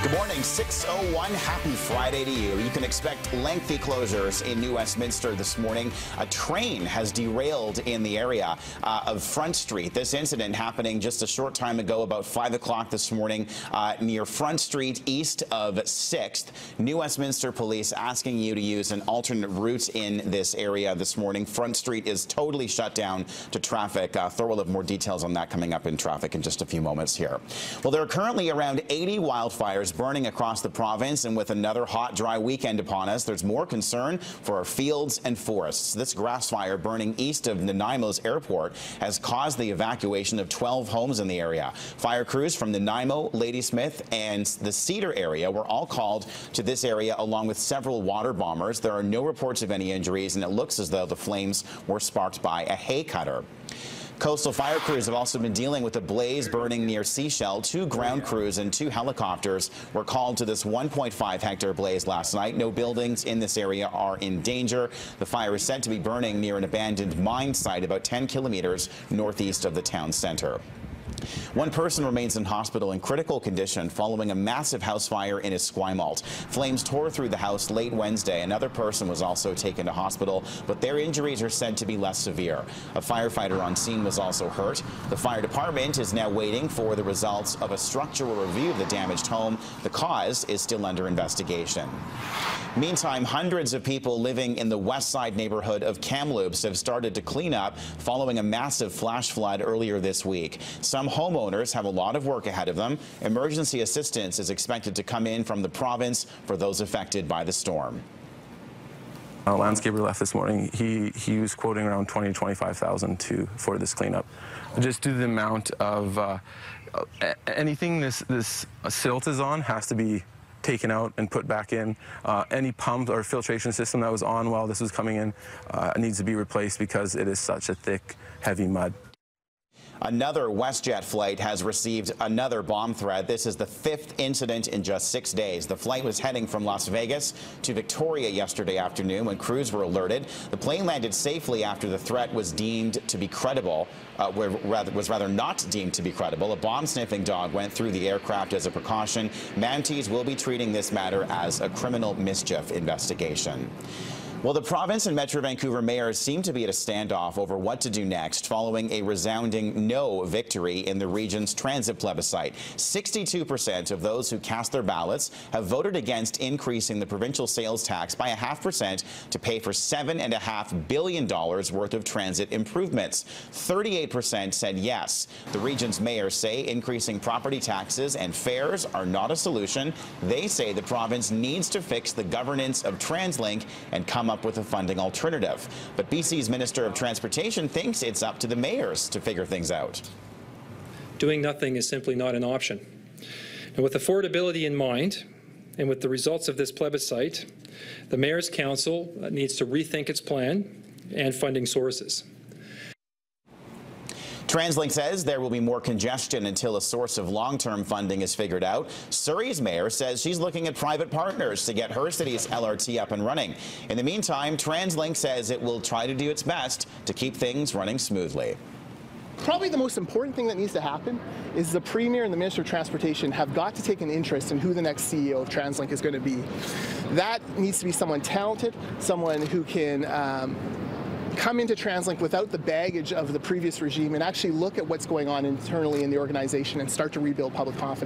Good morning, 6:01. Happy Friday to you. You can expect lengthy closures in New Westminster this morning. A train has derailed in the area of Front Street. This incident happening just a short time ago, about 5 o'clock this morning, near Front Street, east of 6th. New Westminster Police asking you to use an alternate route in this area this morning. Front Street is totally shut down to traffic. Thor will have more details on that coming up in traffic in just a few moments here. Well, there are currently around 80 wildfires burning across the province, and with another hot, dry weekend upon us, there's more concern for our fields and forests. This grass fire burning east of Nanaimo's airport has caused the evacuation of 12 homes in the area. Fire crews from Nanaimo, Ladysmith, and the Cedar area were all called to this area, along with several water bombers. There are no reports of any injuries, and it looks as though the flames were sparked by a hay cutter. Coastal fire crews have also been dealing with a blaze burning near Seashell. 2 ground crews and 2 helicopters were called to this 1.5-hectare blaze last night. No buildings in this area are in danger. The fire is said to be burning near an abandoned mine site about 10 kilometers northeast of the town center. One person remains in hospital in critical condition following a massive house fire in Esquimalt. Flames tore through the house late Wednesday. Another person was also taken to hospital, but their injuries are said to be less severe. A firefighter on scene was also hurt. The fire department is now waiting for the results of a structural review of the damaged home. The cause is still under investigation. Meantime, hundreds of people living in the west side neighborhood of Kamloops have started to clean up following a massive flash flood earlier this week. Some homeowners have a lot of work ahead of them. Emergency assistance is expected to come in from the province for those affected by the storm. A landscaper left this morning. He was quoting around $20,000 to $25,000 for this cleanup. Just due to the amount of anything this silt is on has to be taken out and put back in. Any pump or filtration system that was on while this was coming in needs to be replaced because it is such a thick, heavy mud. Another WestJet flight has received another bomb threat. This is the 5th incident in just 6 days. The flight was heading from Las Vegas to Victoria yesterday afternoon when crews were alerted. The plane landed safely after the threat was deemed to be credible, was rather not deemed to be credible. A bomb-sniffing dog went through the aircraft as a precaution. Mantees will be treating this matter as a criminal mischief investigation. Well, the province and Metro Vancouver mayors seem to be at a standoff over what to do next following a resounding no victory in the region's transit plebiscite. 62% of those who cast their ballots have voted against increasing the provincial sales tax by 0.5% to pay for $7.5 billion worth of transit improvements. 38% said yes. The region's mayors say increasing property taxes and fares are not a solution. They say the province needs to fix the governance of TransLink and come up with a funding alternative. But BC's Minister of Transportation thinks it's up to the mayors to figure things out. Doing nothing is simply not an option. And with affordability in mind, and with the results of this plebiscite, the Mayor's Council needs to rethink its plan and funding sources. TransLink says there will be more congestion until a source of long-term funding is figured out. Surrey's mayor says she's looking at private partners to get her city's LRT up and running. In the meantime, TransLink says it will try to do its best to keep things running smoothly. Probably the most important thing that needs to happen is the Premier and the Minister of Transportation have got to take an interest in who the next CEO of TransLink is going to be. That needs to be someone talented, someone who can come into TransLink without the baggage of the previous regime and actually look at what's going on internally in the organization and start to rebuild public confidence.